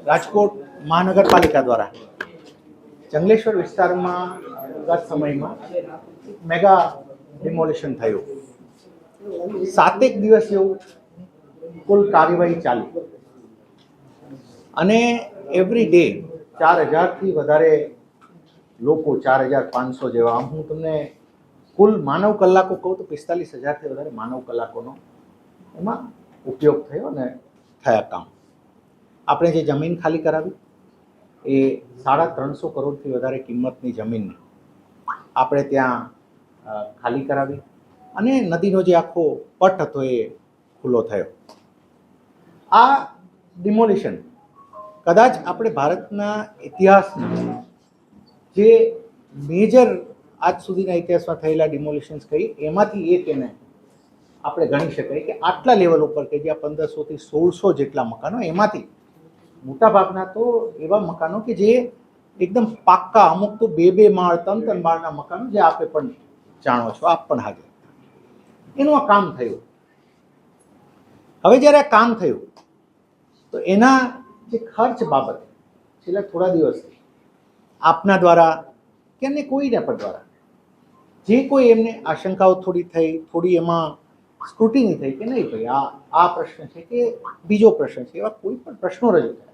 રાજકોટ મહાનગરપાલિકા દ્વારા જંગલેશ્વર વિસ્તારમાં ગત સમયમાં મેગા ડિમોલિશન થયું. 7 દિવસ જેવું કુલ કાર્યવાહી ચાલી અને એવરી ડે 4000થી વધારે લોકો, 4500 જેવા, આમ હું તમને કુલ માનવ કલાકો કહું તો 45000થી વધારે માનવ કલાકોનો એમાં ઉપયોગ થયો અને થયા કામ. આપણે જે જમીન ખાલી કરાવી એ 350 કરોડથી વધારે કિંમતની જમીનની આપણે ત્યાં ખાલી કરાવી અને નદીનો જે આખો પટ હતો એ ખુલ્લો થયો. આ ડિમોલિશન કદાચ આપણે ભારતના ઇતિહાસમાં જે મેજર આજ સુધીના ઇતિહાસમાં થયેલા ડિમોલિશન્સ કહી એમાંથી એક એને આપણે ગણી શકાય કે આટલા લેવલ ઉપર કે જ્યાં 1500થી 1600 જેટલા મકાનો, એમાંથી મોટાભાગના તો એવા મકાનો કે જે એકદમ પાક્કા, અમુક તો 2 માળ 3 માળના મકાનો, જે આપે પણ જાણો છો, આપ પણ હાજર, એનું આ કામ થયું. હવે જ્યારે આ કામ થયું તો એના જે ખર્ચ બાબત છેલ્લા થોડા દિવસથી આપના દ્વારા કે અન્ય કોઈના પણ દ્વારા જે કોઈ એમને આશંકાઓ થોડી એમાં સ્ક્રુટિની થઈ કે નહીં ભાઈ આ પ્રશ્ન છે કે બીજો પ્રશ્ન છે, એવા કોઈ પણ પ્રશ્નો રજૂ થાય,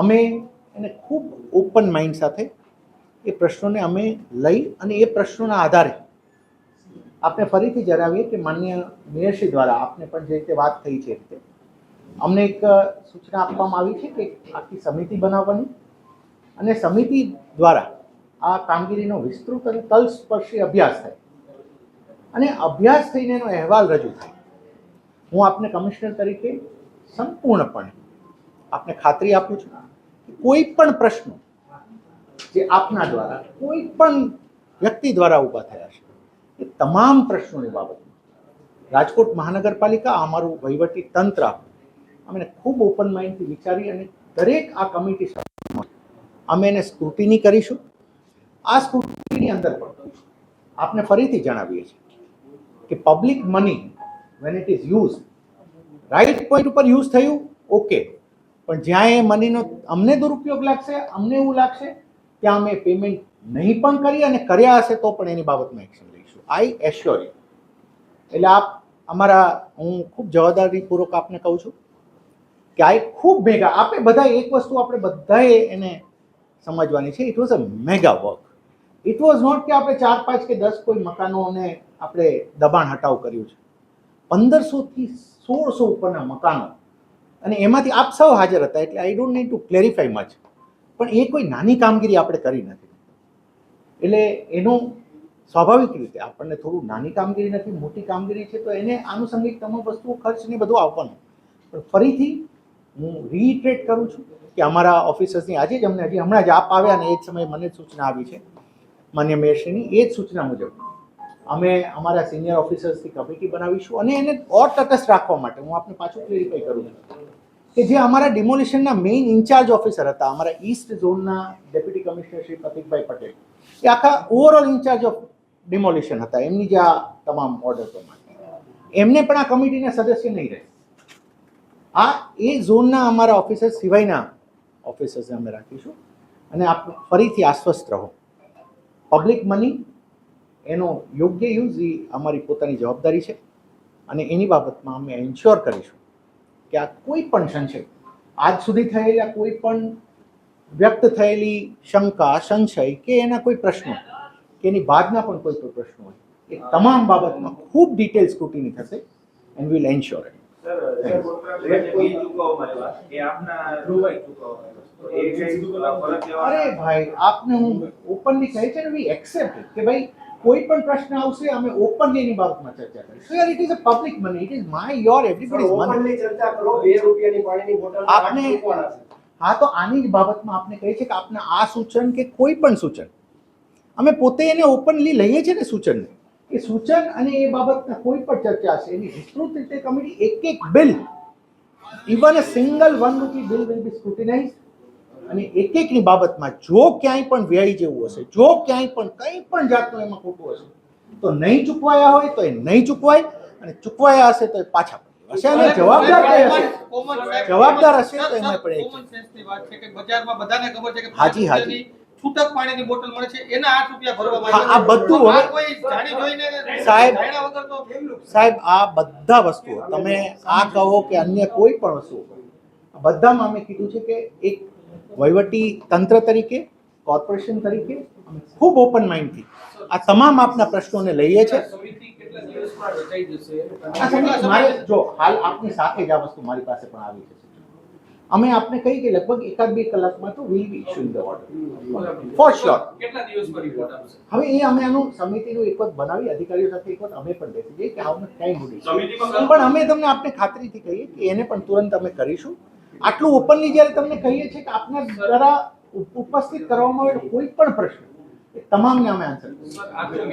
અમે એને ખૂબ ઓપન માઇન્ડ સાથે એ પ્રશ્નોને અમે લઈ અને એ પ્રશ્નોના આધારે આપને ફરીથી જણાવીએ કે માનનીય મેયરશ્રી દ્વારા આપને પણ જે રીતે વાત થઈ છે એ રીતે અમને એક સૂચના આપવામાં આવી છે કે આખી સમિતિ બનાવવાની અને સમિતિ દ્વારા આ કામગીરીનો વિસ્તૃત અને તલસ્પર્શી અભ્યાસ થાય અને અભ્યાસ થઈને એનો અહેવાલ રજૂ થાય. હું આપને કમિશનર તરીકે સંપૂર્ણપણે આપને ખાતરી આપું છું કે કોઈ પણ પ્રશ્નો જે આપના દ્વારા કોઈ પણ વ્યક્તિ દ્વારા ઊભા થયા છે એ તમામ પ્રશ્નોની બાબતમાં રાજકોટ મહાનગરપાલિકા, અમારું વહીવટી તંત્ર, અમે ખૂબ ઓપન માઇન્ડથી વિચારી અને દરેક આ કમિટી અમે એને સ્ક્રુટિની કરીશું. આ સ્ક્રુટિની અંદર પણ આપને ફરીથી જણાવીએ છીએ કે public money when it is use right point ઉપર યુઝ થયું, ઓકે, પણ જ્યાં એ મનીનો અમને દુરુપયોગ લાગશે, અમને એવું લાગશે, ત્યાં અમે પેમેન્ટ નહીં પણ કરીએ અને કર્યા હશે તો પણ એની બાબતમાં એક્શન લઈશું. આઈ એશ્યોર યુ. એટલે આપ અમારા, હું ખૂબ જવાબદારીપૂર્વક આપને કહું છું કે આ એક ખૂબ મેગા, આપણે બધા એક વસ્તુ આપણે બધાએ એને સમજવાની છે, it was a mega work. It was not કે આપણે 4, 5 કે 10 કોઈ મકાનોને આપણે દબાણ હટાવ કર્યું છે. 1500થી 1600 ઉપરના મકાનો, અને એમાંથી આપ સૌ હાજર હતા એટલે I don't need to clarify much, પણ એ કોઈ નાની કામગીરી આપણે કરી નથી. એટલે એનો સ્વાભાવિક રીતે આપણને થોડું નાની કામગીરી નથી, મોટી કામગીરી છે, તો એને આનુષંગિક તમામ વસ્તુઓ ખર્ચને બધું આવવાનું. પણ ફરીથી હું રીઇટરેટ કરું છું કે અમારા ઓફિસર્સની આજે જ અમને હમણાં જ આપ આવ્યા અને એ જ સમયે મને સૂચના આવી છે માન્ય મેયરશ્રીની, એ જ સૂચના મુજબ અમે અમારા સિનિયર ઓફિસર્સની કમિટી બનાવીશું અને એને ઓર તટસ્થ રાખવા માટે હું આપને પાછું ક્લેરિફાઈ કરું છું કે જે અમારા ડિમોલિશનના મેઇન ઇન્ચાર્જ ઓફિસર હતા, અમારા ઈસ્ટ ઝોનના ડેપ્યુટી કમિશનર શ્રી પ્રતિકભાઈ પટેલ, એ આખા ઓવરઓલ ઇન્ચાર્જ ઓફ ડિમોલિશન હતા, એમની જે આ તમામ ઓર્ડર પ્રમાણે એમને પણ આ કમિટીના સદસ્ય નહીં રહે. આ એ ઝોનના અમારા ઓફિસર સિવાયના ઓફિસર્સને અમે રાખીશું અને આપ ફરીથી આશ્વસ્ત રહો. પબ્લિક મની એનો યોગ્ય યુઝ એ અમારી પોતાની જવાબદારી છે અને એની બાબતમાં અમે એન્શ્યોર કરીશું કે આ કોઈ પણ સંશય, આજ સુધી થયેલા કોઈ પણ વ્યક્ત થયેલી શંકા, સંશય કે એના કોઈ પ્રશ્નો કે એની બાદના પણ કોઈ પ્રશ્નો હોય એ તમામ બાબતમાં ખૂબ ડિટેલ સ્ક્રુટિની થશે એન્ડ વિલ એન્શ્યોર ઇટ. અરે ભાઈ, આપને હું ઓપનલી કહે છે ને, વી એક્સેપ્ટ કે ભાઈ કોઈ પણ પ્રશ્ન આવશે અમે ઓપનલી એની બાબતમાં ચર્ચા કરીશું. યાર, it is a public money, it is my, your, everybody's money. Openly ચર્ચા કરો. 2 રૂપિયાની પાણીની બોટલ આપને, હા, તો આની જ બાબતમાં આપને કહે છે કે આપને આ સૂચન કે કોઈ પણ સૂચન અમે પોતે એને ઓપનલી લઈએ છીએ ને સૂચનને, એ સૂચન અને એ બાબતના કોઈ પણ ચર્ચા હશે એની વિસ્તૃત રીતે કમિટી એક બિલ, ઇવન અ સિંગલ 1 રૂપી બિલ વિલ બી સ્ક્રુટિનાઇઝ અને એકની બાબતમાં જો ક્યાંય પણ વ્યય જેવું હશે, જો ક્યાંય પણ કંઈ પણ જાતનું એમાં ખોટું હશે તો નહીં ચૂકવાયા હોય તો એ નહીં ચૂકવાય અને ચૂકવાયા હશે તો એ પાછા પડી હશે અને જવાબદાર કઈ હશે જવાબદાર હશે તો એમાં પડે છે. કોમન સેન્સની વાત છે કે બજારમાં બધાને ખબર છે કે હાજી, 5 હાજી. રૂપિયાની છૂટક પાણીની બોટલ મળે છે, એના 8 રૂપિયા ભરવામાં હા, આ આવે છે. બધું તો આ હવે- કોઈ જાણી જોઈને સાહેબ- જાણ્યા વગર તો કેમનું? સાહેબ આ બધા વસ્તુઓ તમે આ કહો કે અન્ય કોઈ પણ વસ્તુઓ બધામાં અમે કીધું છે કે એક વહીવટી તંત્ર તરીકે કોર્પોરેશન તરીકે અમે ખૂબ ઓપન માઇન્ડથી આ તમામ આપના પ્રશ્નોને લઈએ છીએ. સમિતિ કેટલા દિવસમાં રચાઈ જશે? આ સમિતિ મારે જો હાલ આપની સાથે જ આ વસ્તુ મારી પાસે પણ આવી છે. અમે આપને કહી કે લગભગ 1-2 કલાકમાં તો will be issuing the order for sure. કેટલા દિવસમાં રિપોર્ટ આવશે? હવે એ અમે આનું સમિતિનું એક વખત બનાવી અધિકારીઓ સાથે એક વખત અમે પણ બેસી જઈએ કે how much time would it. સમિતિમાં પણ અમે તમને આપને ખાતરીથી કહીએ કે એને પણ તુરંત અમે કરીશું. આટલું ઓપનલી જ્યારે તમને કહીએ છીએ કે આપના દ્વારા ઉપસ્થિત કરવામાં આવેલો કોઈ પણ પ્રશ્ન એ તમામને અમે આન્સર કરીશું. આખરી